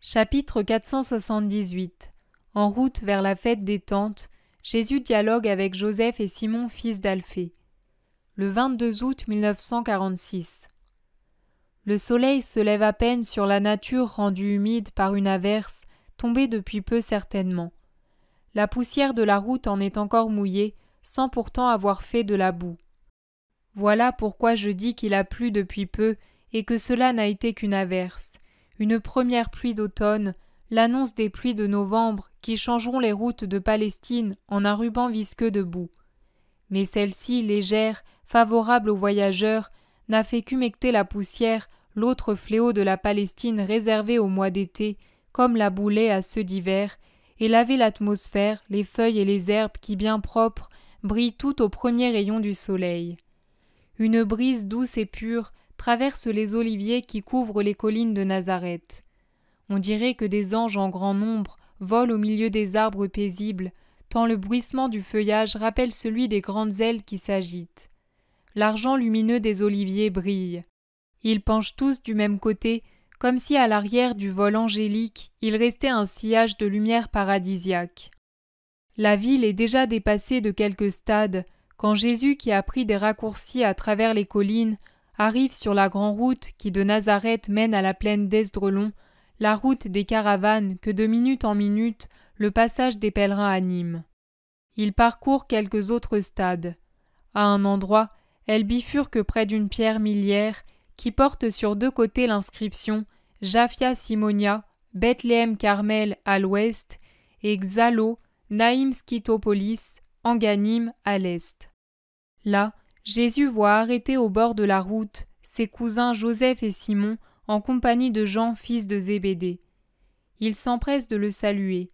Chapitre 478. En route vers la fête des Tentes, Jésus dialogue avec Joseph et Simon, fils d'Alphée. Le 22 août 1946. Le soleil se lève à peine sur la nature rendue humide par une averse, tombée depuis peu certainement. La poussière de la route en est encore mouillée, sans pourtant avoir fait de la boue. Voilà pourquoi je dis qu'il a plu depuis peu et que cela n'a été qu'une averse. Une première pluie d'automne, l'annonce des pluies de novembre qui changeront les routes de Palestine en un ruban visqueux de boue. Mais celle-ci, légère, favorable aux voyageurs, n'a fait qu'humecter la poussière, l'autre fléau de la Palestine réservé au mois d'été, comme la boue l'est à ceux d'hiver, et laver l'atmosphère, les feuilles et les herbes qui, bien propres, brillent toutes aux premiers rayons du soleil. Une brise douce et pure traverse les oliviers qui couvrent les collines de Nazareth. On dirait que des anges en grand nombre volent au milieu des arbres paisibles, tant le bruissement du feuillage rappelle celui des grandes ailes qui s'agitent. L'argent lumineux des oliviers brille. Ils penchent tous du même côté, comme si à l'arrière du vol angélique il restait un sillage de lumière paradisiaque. La ville est déjà dépassée de quelques stades, quand Jésus, qui a pris des raccourcis à travers les collines, arrive sur la grande route qui de Nazareth mène à la plaine d'Esdrelon, la route des caravanes que de minute en minute le passage des pèlerins anime. Il parcourt quelques autres stades. À un endroit, elle bifurque près d'une pierre miliaire qui porte sur deux côtés l'inscription Japhia Simonia, Bethléem Carmel à l'ouest et Xalo, Naïm Skytopolis, Enganim à l'est. Là, Jésus voit arrêter au bord de la route ses cousins Joseph et Simon en compagnie de Jean, fils de Zébédée. Il s'empresse de le saluer.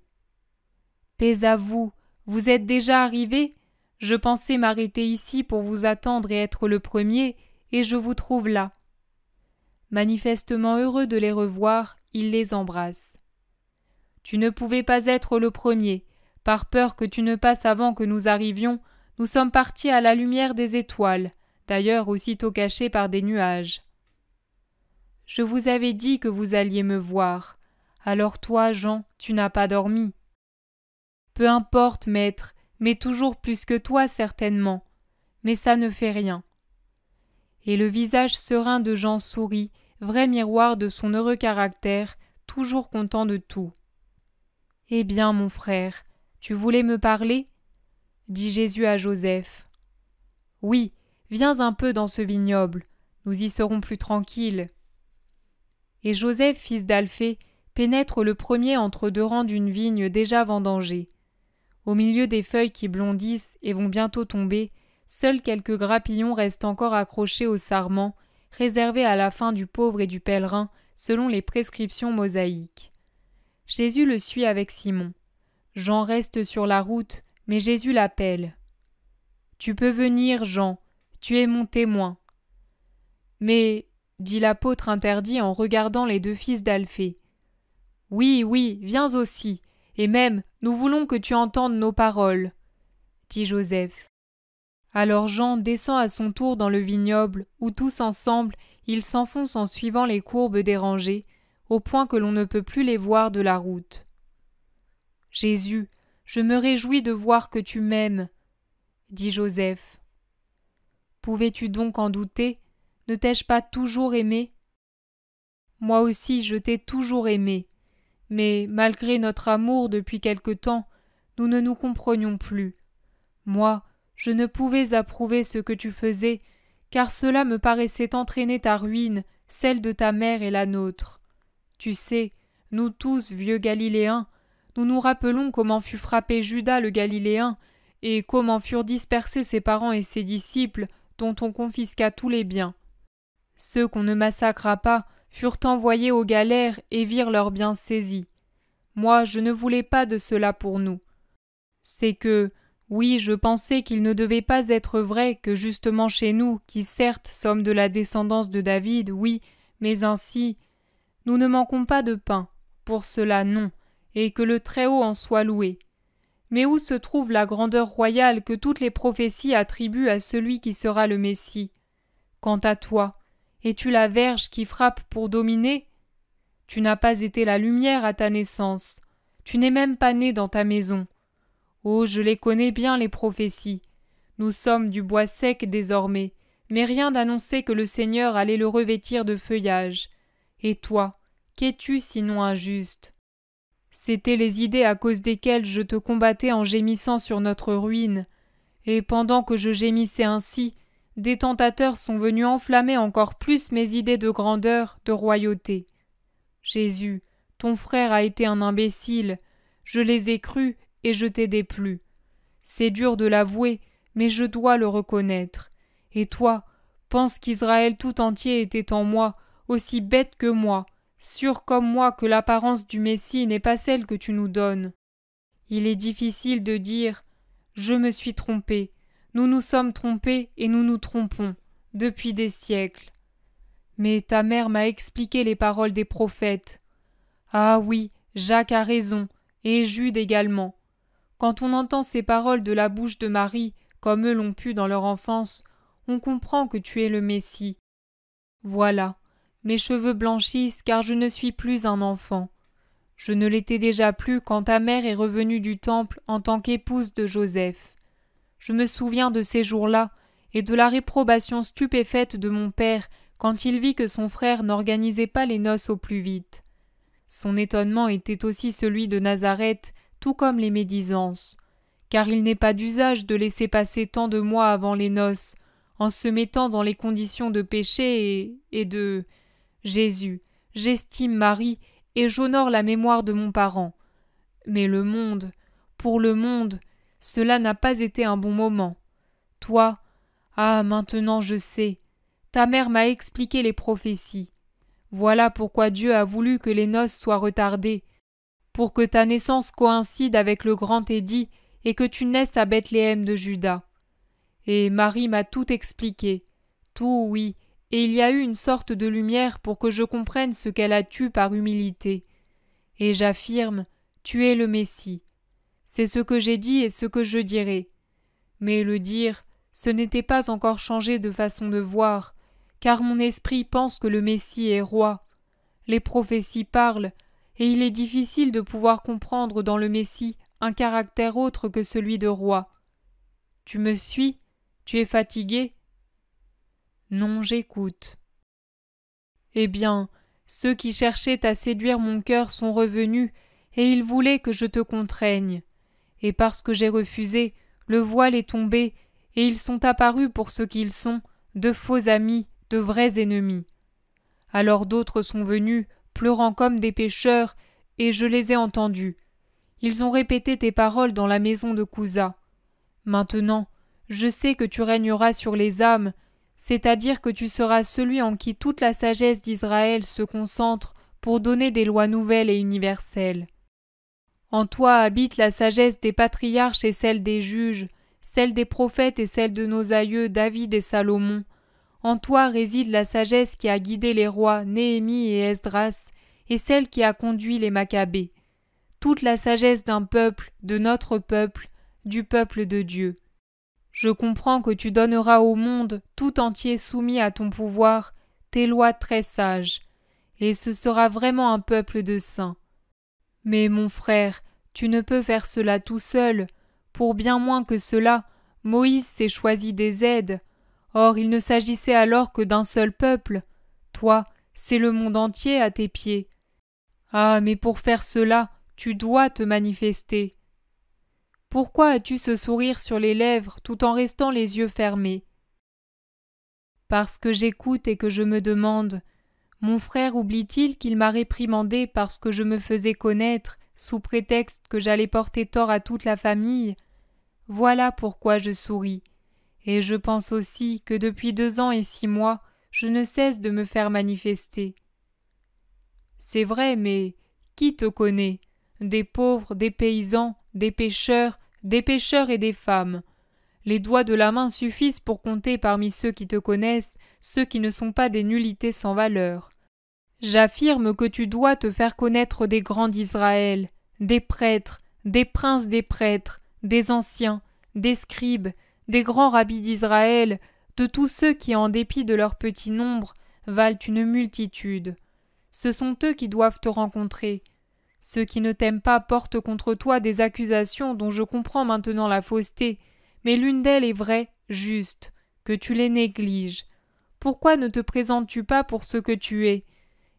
« Paix à vous, vous êtes déjà arrivés ? Je pensais m'arrêter ici pour vous attendre et être le premier, et je vous trouve là. » Manifestement heureux de les revoir, il les embrasse. « Tu ne pouvais pas être le premier. Par peur que tu ne passes avant que nous arrivions, nous sommes partis à la lumière des étoiles, d'ailleurs aussitôt cachés par des nuages. Je vous avais dit que vous alliez me voir. Alors toi, Jean, tu n'as pas dormi. Peu importe, maître, mais toujours plus que toi certainement. Mais ça ne fait rien. » Et le visage serein de Jean sourit, vrai miroir de son heureux caractère, toujours content de tout. « Eh bien, mon frère, tu voulais me parler ?» dit Jésus à Joseph. « Oui, viens un peu dans ce vignoble, nous y serons plus tranquilles. » Et Joseph, fils d'Alphée, pénètre le premier entre deux rangs d'une vigne déjà vendangée. Au milieu des feuilles qui blondissent et vont bientôt tomber, seuls quelques grappillons restent encore accrochés au sarment, réservés à la faim du pauvre et du pèlerin, selon les prescriptions mosaïques. Jésus le suit avec Simon. Jean reste sur la route, mais Jésus l'appelle. « Tu peux venir, Jean, tu es mon témoin. » « Mais, dit l'apôtre interdit en regardant les deux fils d'Alphée. « Oui, oui, viens aussi, et même nous voulons que tu entendes nos paroles, » dit Joseph. Alors Jean descend à son tour dans le vignoble, où tous ensemble ils s'enfoncent en suivant les courbes des rangées, au point que l'on ne peut plus les voir de la route. « Jésus, je me réjouis de voir que tu m'aimes, » dit Joseph. « Pouvais-tu donc en douter ? Ne t'ai-je pas toujours aimé ? Moi aussi je t'ai toujours aimé, mais malgré notre amour depuis quelque temps, nous ne nous comprenions plus. Moi, je ne pouvais approuver ce que tu faisais, car cela me paraissait entraîner ta ruine, celle de ta mère et la nôtre. Tu sais, nous tous, vieux Galiléens, nous nous rappelons comment fut frappé Judas le Galiléen, et comment furent dispersés ses parents et ses disciples, dont on confisqua tous les biens. Ceux qu'on ne massacra pas furent envoyés aux galères et virent leurs biens saisis. Moi, je ne voulais pas de cela pour nous. C'est que, oui, je pensais qu'il ne devait pas être vrai que justement chez nous, qui certes sommes de la descendance de David, oui, mais ainsi, nous ne manquons pas de pain, pour cela non, et que le Très-Haut en soit loué. Mais où se trouve la grandeur royale que toutes les prophéties attribuent à celui qui sera le Messie ? Quant à toi, es-tu la verge qui frappe pour dominer ? Tu n'as pas été la lumière à ta naissance. Tu n'es même pas né dans ta maison. Oh, je les connais bien, les prophéties. Nous sommes du bois sec désormais, mais rien d'annoncer que le Seigneur allait le revêtir de feuillage. Et toi, qu'es-tu sinon injuste? C'étaient les idées à cause desquelles je te combattais en gémissant sur notre ruine. Et pendant que je gémissais ainsi, des tentateurs sont venus enflammer encore plus mes idées de grandeur, de royauté. Jésus, ton frère a été un imbécile. Je les ai crus et je t'ai déplu. C'est dur de l'avouer, mais je dois le reconnaître. Et toi, pense qu'Israël tout entier était en moi, aussi bête que moi, sûr comme moi que l'apparence du Messie n'est pas celle que tu nous donnes. Il est difficile de dire « Je me suis trompé, nous nous sommes trompés et nous nous trompons, depuis des siècles. » Mais ta mère m'a expliqué les paroles des prophètes. Ah oui, Jacques a raison, et Jude également. Quand on entend ces paroles de la bouche de Marie, comme eux l'ont pu dans leur enfance, on comprend que tu es le Messie. Voilà, mes cheveux blanchissent car je ne suis plus un enfant. Je ne l'étais déjà plus quand ta mère est revenue du temple en tant qu'épouse de Joseph. Je me souviens de ces jours-là et de la réprobation stupéfaite de mon père quand il vit que son frère n'organisait pas les noces au plus vite. Son étonnement était aussi celui de Nazareth, tout comme les médisances, car il n'est pas d'usage de laisser passer tant de mois avant les noces, en se mettant dans les conditions de péché et de... Jésus, j'estime Marie et j'honore la mémoire de mon parent. Mais le monde, pour le monde, cela n'a pas été un bon moment. Toi, ah, maintenant je sais, ta mère m'a expliqué les prophéties. Voilà pourquoi Dieu a voulu que les noces soient retardées, pour que ta naissance coïncide avec le grand édit et que tu naisses à Bethléem de Juda. Et Marie m'a tout expliqué, tout oui, et il y a eu une sorte de lumière pour que je comprenne ce qu'elle a tu par humilité. Et j'affirme, tu es le Messie. C'est ce que j'ai dit et ce que je dirai. Mais le dire, ce n'était pas encore changé de façon de voir, car mon esprit pense que le Messie est roi. Les prophéties parlent, et il est difficile de pouvoir comprendre dans le Messie un caractère autre que celui de roi. Tu me suis? Tu es fatigué? Non, j'écoute. Eh bien, ceux qui cherchaient à séduire mon cœur sont revenus, et ils voulaient que je te contraigne. Et parce que j'ai refusé, le voile est tombé, et ils sont apparus pour ce qu'ils sont, de faux amis, de vrais ennemis. Alors d'autres sont venus, pleurant comme des pécheurs, et je les ai entendus. Ils ont répété tes paroles dans la maison de Couza. Maintenant, je sais que tu régneras sur les âmes, c'est-à-dire que tu seras celui en qui toute la sagesse d'Israël se concentre pour donner des lois nouvelles et universelles. En toi habite la sagesse des patriarches et celle des juges, celle des prophètes et celle de nos aïeux David et Salomon. En toi réside la sagesse qui a guidé les rois Néhémie et Esdras, et celle qui a conduit les Maccabées. Toute la sagesse d'un peuple, de notre peuple, du peuple de Dieu. Je comprends que tu donneras au monde, tout entier soumis à ton pouvoir, tes lois très sages, et ce sera vraiment un peuple de saints. Mais mon frère, tu ne peux faire cela tout seul. Pour bien moins que cela, Moïse s'est choisi des aides. Or il ne s'agissait alors que d'un seul peuple. Toi, c'est le monde entier à tes pieds. Ah, mais pour faire cela, tu dois te manifester. Pourquoi as-tu ce sourire sur les lèvres tout en restant les yeux fermés? Parce que j'écoute et que je me demande, mon frère oublie-t-il qu'il m'a réprimandé parce que je me faisais connaître, sous prétexte que j'allais porter tort à toute la famille? Voilà pourquoi je souris. Et je pense aussi que depuis 2 ans et 6 mois, je ne cesse de me faire manifester. C'est vrai, mais qui te connaît? Des pauvres, des paysans, des pêcheurs et des femmes. Les doigts de la main suffisent pour compter parmi ceux qui te connaissent, ceux qui ne sont pas des nullités sans valeur. J'affirme que tu dois te faire connaître des grands d'Israël, des prêtres, des princes des prêtres, des anciens, des scribes, des grands rabbis d'Israël, de tous ceux qui, en dépit de leur petit nombre, valent une multitude. Ce sont eux qui doivent te rencontrer. Ceux qui ne t'aiment pas portent contre toi des accusations dont je comprends maintenant la fausseté, mais l'une d'elles est vraie, juste, que tu les négliges. Pourquoi ne te présentes-tu pas pour ce que tu es?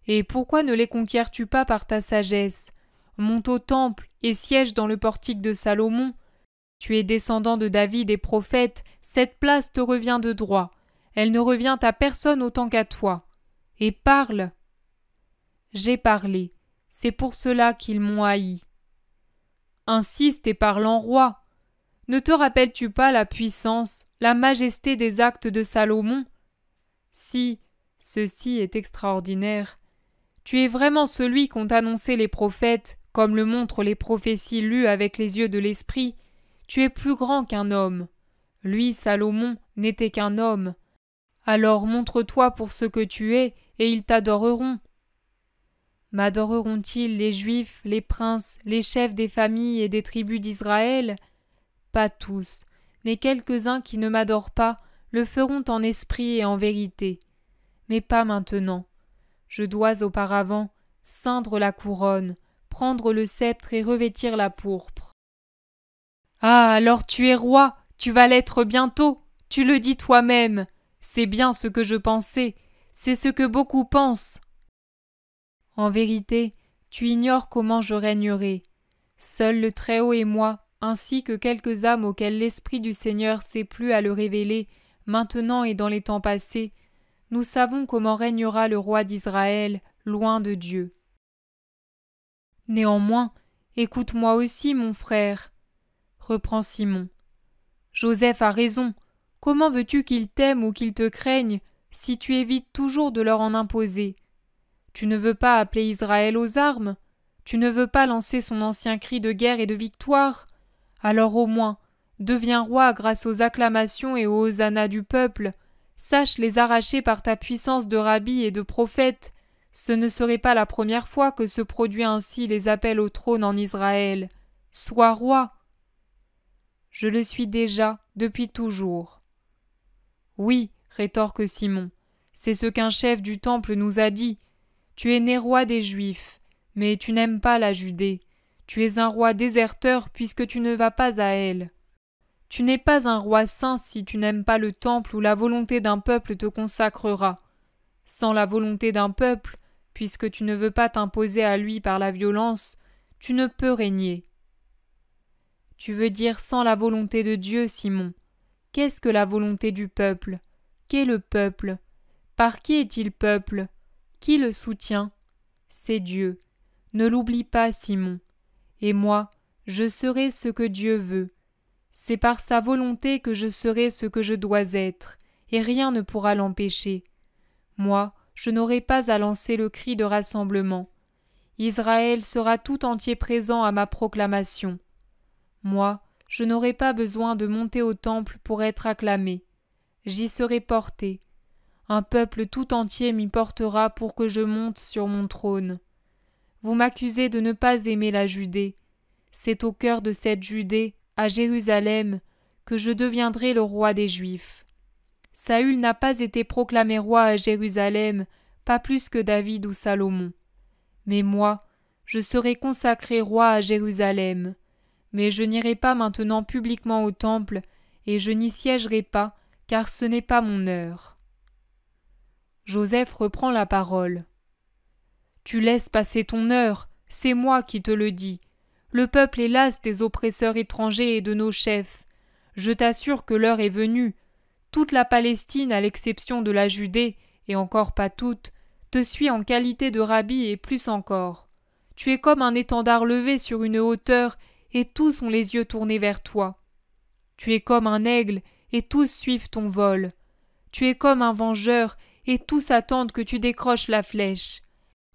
Et pourquoi ne les conquiers-tu pas par ta sagesse? Monte au temple et siège dans le portique de Salomon. Tu es descendant de David et prophète, cette place te revient de droit. Elle ne revient à personne autant qu'à toi. Et parle. J'ai parlé. C'est pour cela qu'ils m'ont haï. Insiste et parle en roi. Ne te rappelles-tu pas la puissance, la majesté des actes de Salomon? Si, ceci est extraordinaire. Tu es vraiment celui qu'ont annoncé les prophètes, comme le montrent les prophéties lues avec les yeux de l'esprit. Tu es plus grand qu'un homme. Lui, Salomon, n'était qu'un homme. Alors montre-toi pour ce que tu es, et ils t'adoreront. M'adoreront-ils les Juifs, les princes, les chefs des familles et des tribus d'Israël? Pas tous, mais quelques-uns qui ne m'adorent pas le feront en esprit et en vérité. Mais pas maintenant. Je dois auparavant ceindre la couronne, prendre le sceptre et revêtir la pourpre. Ah, alors tu es roi, tu vas l'être bientôt, tu le dis toi-même. C'est bien ce que je pensais, c'est ce que beaucoup pensent. En vérité, tu ignores comment je régnerai. Seul le Très-Haut et moi, ainsi que quelques âmes auxquelles l'Esprit du Seigneur s'est plu à le révéler, maintenant et dans les temps passés, nous savons comment régnera le roi d'Israël, loin de Dieu. Néanmoins, écoute-moi aussi, mon frère, reprend Simon. Joseph a raison. Comment veux-tu qu'ils t'aiment ou qu'ils te craignent si tu évites toujours de leur en imposer? Tu ne veux pas appeler Israël aux armes? Tu ne veux pas lancer son ancien cri de guerre et de victoire? Alors au moins, deviens roi grâce aux acclamations et aux hosannas du peuple. Sache les arracher par ta puissance de rabbi et de prophète. Ce ne serait pas la première fois que se produit ainsi les appels au trône en Israël. Sois roi. Je le suis déjà depuis toujours. Oui, rétorque Simon, c'est ce qu'un chef du temple nous a dit. Tu es né roi des Juifs, mais tu n'aimes pas la Judée. Tu es un roi déserteur puisque tu ne vas pas à elle. Tu n'es pas un roi saint si tu n'aimes pas le temple où la volonté d'un peuple te consacrera. Sans la volonté d'un peuple, puisque tu ne veux pas t'imposer à lui par la violence, tu ne peux régner. Tu veux dire sans la volonté de Dieu, Simon. Qu'est-ce que la volonté du peuple? Qu'est le peuple? Par qui est-il peuple? Qui le soutient? C'est Dieu. Ne l'oublie pas, Simon. Et moi, je serai ce que Dieu veut. C'est par sa volonté que je serai ce que je dois être, et rien ne pourra l'empêcher. Moi, je n'aurai pas à lancer le cri de rassemblement. Israël sera tout entier présent à ma proclamation. Moi, je n'aurai pas besoin de monter au temple pour être acclamé. J'y serai porté. Un peuple tout entier m'y portera pour que je monte sur mon trône. Vous m'accusez de ne pas aimer la Judée. C'est au cœur de cette Judée, à Jérusalem, que je deviendrai le roi des Juifs. Saül n'a pas été proclamé roi à Jérusalem, pas plus que David ou Salomon. Mais moi, je serai consacré roi à Jérusalem. Mais je n'irai pas maintenant publiquement au temple, et je n'y siégerai pas, car ce n'est pas mon heure. Joseph reprend la parole. Tu laisses passer ton heure, c'est moi qui te le dis. Le peuple est las des oppresseurs étrangers et de nos chefs. Je t'assure que l'heure est venue. Toute la Palestine, à l'exception de la Judée, et encore pas toute, te suit en qualité de rabbi et plus encore. Tu es comme un étendard levé sur une hauteur, et tous ont les yeux tournés vers toi. Tu es comme un aigle, et tous suivent ton vol. Tu es comme un vengeur, et tous attendent que tu décroches la flèche.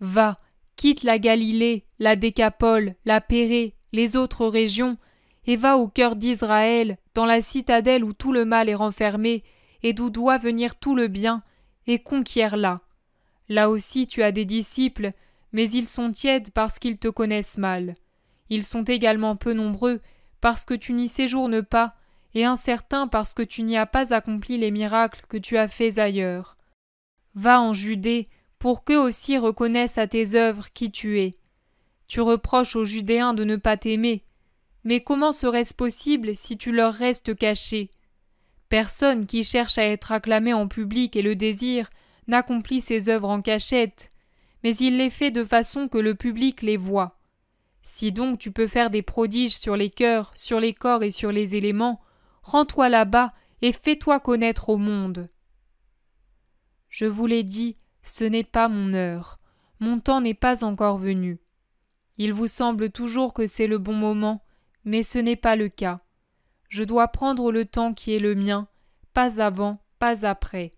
Va, quitte la Galilée, la Décapole, la Pérée, les autres régions, et va au cœur d'Israël, dans la citadelle où tout le mal est renfermé, et d'où doit venir tout le bien, et conquiers-la. Là aussi tu as des disciples, mais ils sont tièdes parce qu'ils te connaissent mal. Ils sont également peu nombreux, parce que tu n'y séjournes pas, et incertains parce que tu n'y as pas accompli les miracles que tu as faits ailleurs. Va en Judée, pour qu'eux aussi reconnaissent à tes œuvres qui tu es. Tu reproches aux Judéens de ne pas t'aimer, mais comment serait-ce possible si tu leur restes caché? Personne qui cherche à être acclamé en public et le désire n'accomplit ses œuvres en cachette, mais il les fait de façon que le public les voie. Si donc tu peux faire des prodiges sur les cœurs, sur les corps et sur les éléments, rends-toi là-bas et fais-toi connaître au monde. Je vous l'ai dit, ce n'est pas mon heure. Mon temps n'est pas encore venu. Il vous semble toujours que c'est le bon moment, mais ce n'est pas le cas. Je dois prendre le temps qui est le mien, pas avant, pas après.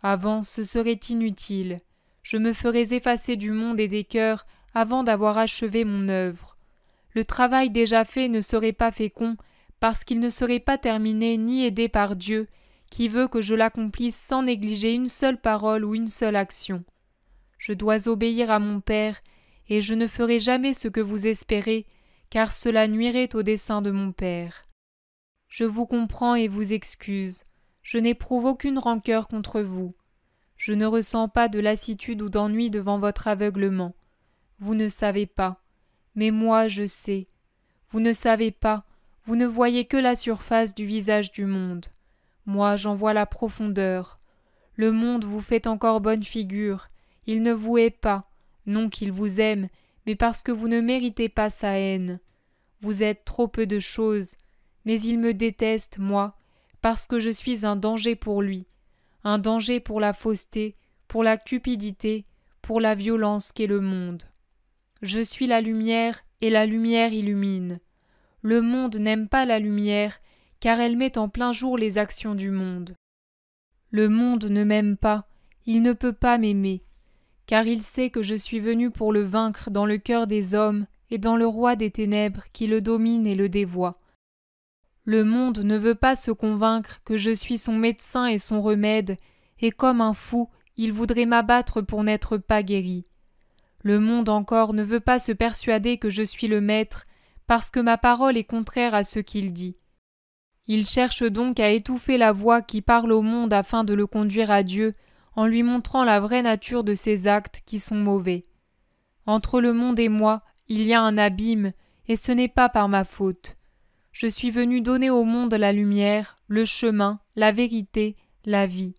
Avant, ce serait inutile. Je me ferais effacer du monde et des cœurs avant d'avoir achevé mon œuvre. Le travail déjà fait ne serait pas fécond, parce qu'il ne serait pas terminé ni aidé par Dieu, qui veut que je l'accomplisse sans négliger une seule parole ou une seule action. Je dois obéir à mon Père, et je ne ferai jamais ce que vous espérez, car cela nuirait au dessein de mon Père. Je vous comprends et vous excuse. Je n'éprouve aucune rancœur contre vous. Je ne ressens pas de lassitude ou d'ennui devant votre aveuglement. Vous ne savez pas. Mais moi, je sais. Vous ne savez pas. Vous ne voyez que la surface du visage du monde. Moi, j'en vois la profondeur. Le monde vous fait encore bonne figure. Il ne vous hait pas, non qu'il vous aime, mais parce que vous ne méritez pas sa haine. Vous êtes trop peu de choses, mais il me déteste, moi, parce que je suis un danger pour lui, un danger pour la fausseté, pour la cupidité, pour la violence qu'est le monde. Je suis la lumière, et la lumière illumine. Le monde n'aime pas la lumière, car elle met en plein jour les actions du monde. Le monde ne m'aime pas, il ne peut pas m'aimer, car il sait que je suis venu pour le vaincre dans le cœur des hommes et dans le roi des ténèbres qui le domine et le dévoie. Le monde ne veut pas se convaincre que je suis son médecin et son remède, et comme un fou, il voudrait m'abattre pour n'être pas guéri. Le monde encore ne veut pas se persuader que je suis le maître, parce que ma parole est contraire à ce qu'il dit. Il cherche donc à étouffer la voix qui parle au monde afin de le conduire à Dieu, en lui montrant la vraie nature de ses actes qui sont mauvais. Entre le monde et moi, il y a un abîme, et ce n'est pas par ma faute. Je suis venu donner au monde la lumière, le chemin, la vérité, la vie.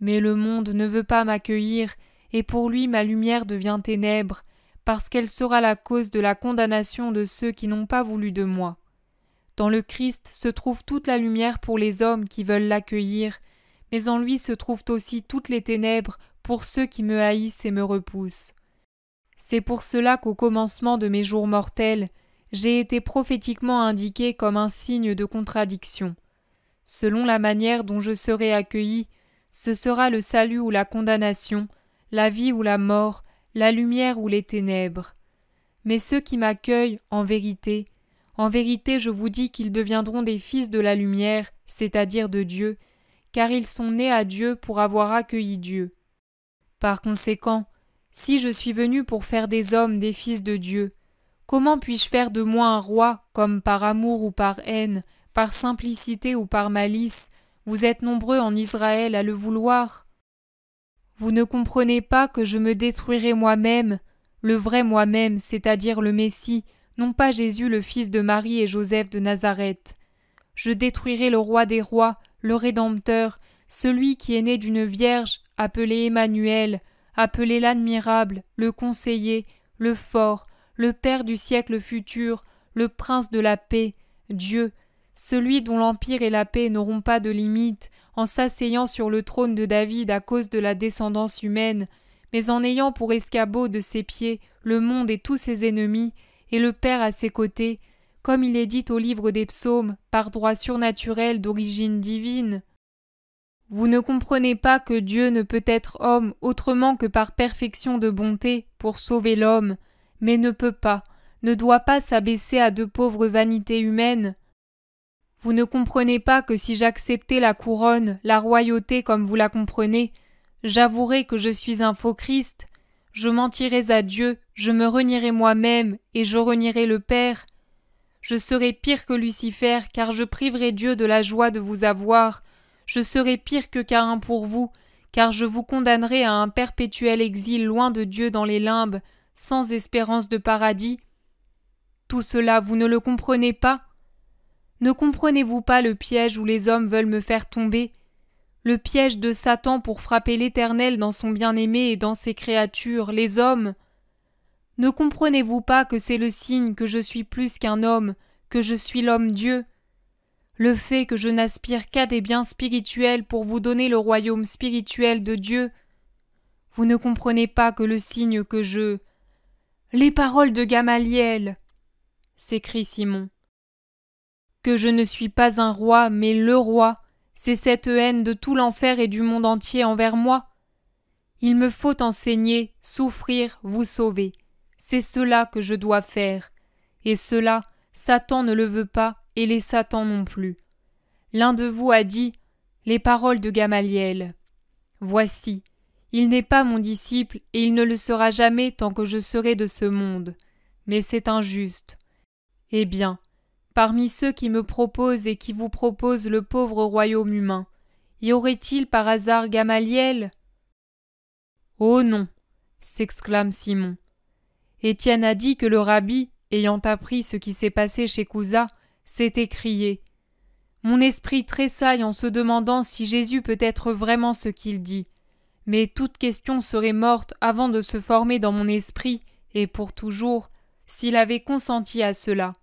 Mais le monde ne veut pas m'accueillir, et pour lui ma lumière devient ténèbre, parce qu'elle sera la cause de la condamnation de ceux qui n'ont pas voulu de moi. Dans le Christ se trouve toute la lumière pour les hommes qui veulent l'accueillir, mais en lui se trouvent aussi toutes les ténèbres pour ceux qui me haïssent et me repoussent. C'est pour cela qu'au commencement de mes jours mortels, j'ai été prophétiquement indiqué comme un signe de contradiction. Selon la manière dont je serai accueilli, ce sera le salut ou la condamnation, la vie ou la mort, la lumière ou les ténèbres. Mais ceux qui m'accueillent, en vérité je vous dis qu'ils deviendront des fils de la lumière, c'est-à-dire de Dieu, car ils sont nés à Dieu pour avoir accueilli Dieu. Par conséquent, si je suis venu pour faire des hommes des fils de Dieu, comment puis-je faire de moi un roi, comme par amour ou par haine, par simplicité ou par malice, vous êtes nombreux en Israël à le vouloir? Vous ne comprenez pas que je me détruirai moi-même, le vrai moi-même, c'est-à-dire le Messie, non pas Jésus le fils de Marie et Joseph de Nazareth. Je détruirai le roi des rois, le Rédempteur, celui qui est né d'une vierge, appelé Emmanuel, appelé l'admirable, le conseiller, le fort, le Père du siècle futur, le Prince de la paix, Dieu, celui dont l'empire et la paix n'auront pas de limite, en s'asseyant sur le trône de David à cause de la descendance humaine, mais en ayant pour escabeau de ses pieds le monde et tous ses ennemis, et le Père à ses côtés, comme il est dit au livre des psaumes, par droit surnaturel d'origine divine. Vous ne comprenez pas que Dieu ne peut être homme autrement que par perfection de bonté pour sauver l'homme, mais ne peut pas, ne doit pas s'abaisser à de pauvres vanités humaines. Vous ne comprenez pas que si j'acceptais la couronne, la royauté comme vous la comprenez, j'avouerais que je suis un faux Christ, je mentirais à Dieu, je me renierais moi-même et je renierais le Père. Je serais pire que Lucifer, car je priverais Dieu de la joie de vous avoir. Je serais pire que Caïn pour vous, car je vous condamnerai à un perpétuel exil loin de Dieu dans les limbes, sans espérance de paradis. Tout cela, vous ne le comprenez pas? Ne comprenez-vous pas le piège où les hommes veulent me faire tomber? Le piège de Satan pour frapper l'Éternel dans son bien-aimé et dans ses créatures, les hommes? Ne comprenez-vous pas que c'est le signe que je suis plus qu'un homme, que je suis l'homme-dieu? Le fait que je n'aspire qu'à des biens spirituels pour vous donner le royaume spirituel de Dieu? Vous ne comprenez pas que le signe que je... Les paroles de Gamaliel! S'écrie Simon. Que je ne suis pas un roi, mais le roi, c'est cette haine de tout l'enfer et du monde entier envers moi? Il me faut enseigner, souffrir, vous sauver. C'est cela que je dois faire. Et cela, Satan ne le veut pas, et les Satans non plus. L'un de vous a dit les paroles de Gamaliel. Voici, il n'est pas mon disciple, et il ne le sera jamais tant que je serai de ce monde. Mais c'est injuste. Eh bien, parmi ceux qui me proposent et qui vous proposent le pauvre royaume humain, y aurait-il par hasard Gamaliel? Oh non, s'exclame Simon. Étienne a dit que le rabbi, ayant appris ce qui s'est passé chez Couza, s'est écrié. Mon esprit tressaille en se demandant si Jésus peut être vraiment ce qu'il dit. Mais toute question serait morte avant de se former dans mon esprit, et pour toujours, s'il avait consenti à cela.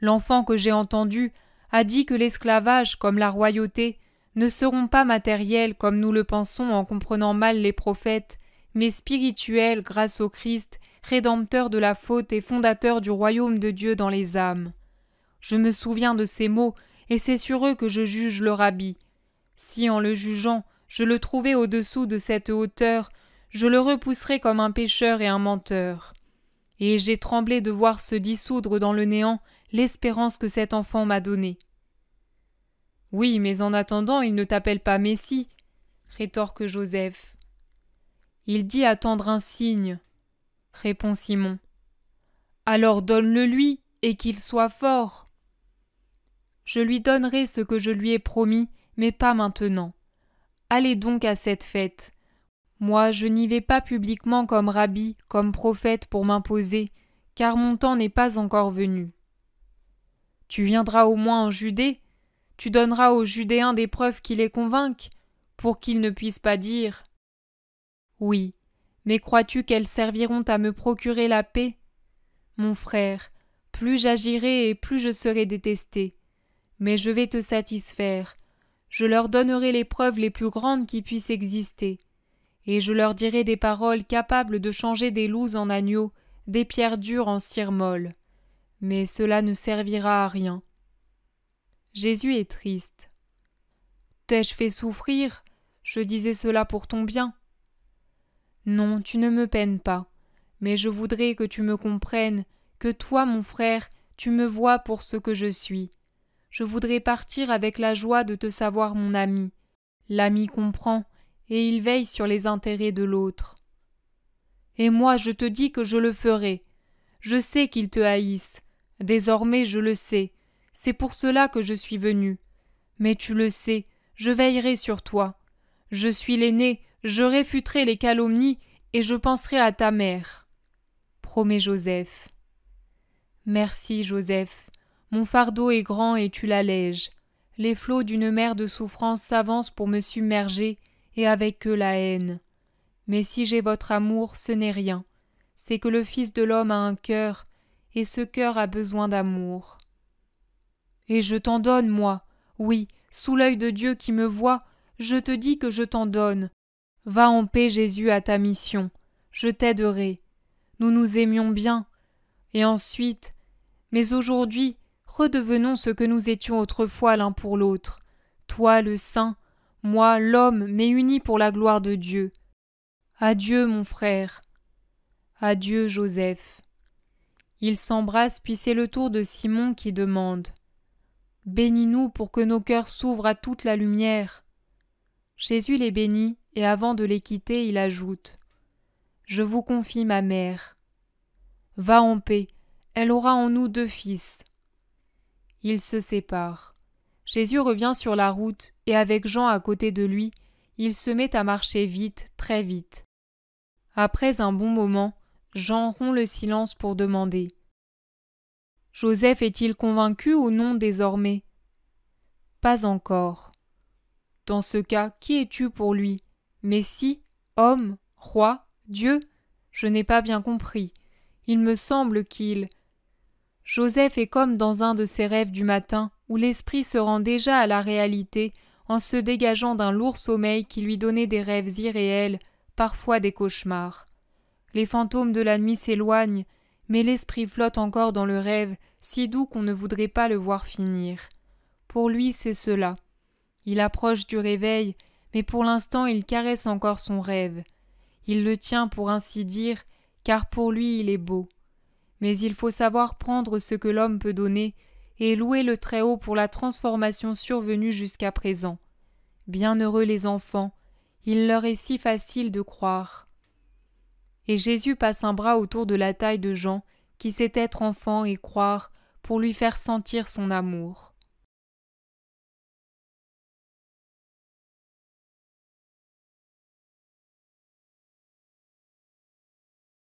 L'enfant que j'ai entendu a dit que l'esclavage, comme la royauté, ne seront pas matériels comme nous le pensons en comprenant mal les prophètes, mais spirituels grâce au Christ, rédempteur de la faute et fondateur du royaume de Dieu dans les âmes. Je me souviens de ces mots, et c'est sur eux que je juge le rabbi. Si en le jugeant, je le trouvais au-dessous de cette hauteur, je le repousserais comme un pécheur et un menteur. Et j'ai tremblé de voir se dissoudre dans le néant l'espérance que cet enfant m'a donnée. Oui, mais en attendant, il ne t'appelle pas Messie, rétorque Joseph. Il dit attendre un signe, répond Simon. Alors donne-le lui, et qu'il soit fort. Je lui donnerai ce que je lui ai promis, mais pas maintenant. Allez donc à cette fête. Moi, je n'y vais pas publiquement comme rabbi, comme prophète pour m'imposer, car mon temps n'est pas encore venu. Tu viendras au moins en Judée, tu donneras aux Judéens des preuves qui les convainquent, pour qu'ils ne puissent pas dire « Oui, mais crois-tu qu'elles serviront à me procurer la paix? Mon frère, plus j'agirai et plus je serai détesté. Mais je vais te satisfaire. Je leur donnerai les preuves les plus grandes qui puissent exister. Et je leur dirai des paroles capables de changer des loups en agneaux, des pierres dures en cire molle. Mais cela ne servira à rien. » Jésus est triste. T'ai-je fait souffrir? Je disais cela pour ton bien. Non, tu ne me peines pas, mais je voudrais que tu me comprennes, que toi, mon frère, tu me vois pour ce que je suis. Je voudrais partir avec la joie de te savoir mon ami. L'ami comprend, et il veille sur les intérêts de l'autre. Et moi, je te dis que je le ferai. Je sais qu'ils te haïssent. Désormais, je le sais. C'est pour cela que je suis venu. Mais tu le sais, je veillerai sur toi. Je suis l'aîné, je réfuterai les calomnies et je penserai à ta mère. Promet Joseph. Merci, Joseph. Mon fardeau est grand et tu l'allèges. Les flots d'une mer de souffrance s'avancent pour me submerger et avec eux la haine. Mais si j'ai votre amour, ce n'est rien. C'est que le Fils de l'homme a un cœur, et ce cœur a besoin d'amour. Et je t'en donne, moi. Oui, sous l'œil de Dieu qui me voit, je te dis que je t'en donne. Va en paix, Jésus, à ta mission. Je t'aiderai. Nous nous aimions bien. Et ensuite, mais aujourd'hui, redevenons ce que nous étions autrefois l'un pour l'autre. Toi, le saint, moi, l'homme, mais unis pour la gloire de Dieu. Adieu, mon frère. Adieu, Joseph. Ils s'embrassent, puis c'est le tour de Simon qui demande « Bénis-nous pour que nos cœurs s'ouvrent à toute la lumière. » Jésus les bénit, et avant de les quitter, il ajoute « Je vous confie ma mère. Va en paix, elle aura en nous 2 fils. » Ils se séparent. Jésus revient sur la route, et avec Jean à côté de lui, il se met à marcher vite, très vite. Après un bon moment, Jean rompt le silence pour demander « Joseph est-il convaincu ou non désormais ?»« Pas encore. »« Dans ce cas, qui es-tu pour lui ? Messie, homme, roi, Dieu ? Je n'ai pas bien compris. Il me semble qu'il... » Joseph est comme dans un de ces rêves du matin où l'esprit se rend déjà à la réalité en se dégageant d'un lourd sommeil qui lui donnait des rêves irréels, parfois des cauchemars. Les fantômes de la nuit s'éloignent, mais l'esprit flotte encore dans le rêve, si doux qu'on ne voudrait pas le voir finir. Pour lui, c'est cela. Il approche du réveil, mais pour l'instant il caresse encore son rêve. Il le tient pour ainsi dire, car pour lui il est beau. Mais il faut savoir prendre ce que l'homme peut donner et louer le Très-Haut pour la transformation survenue jusqu'à présent. Bienheureux les enfants, il leur est si facile de croire. Et Jésus passe un bras autour de la taille de Jean, qui sait être enfant et croire, pour lui faire sentir son amour.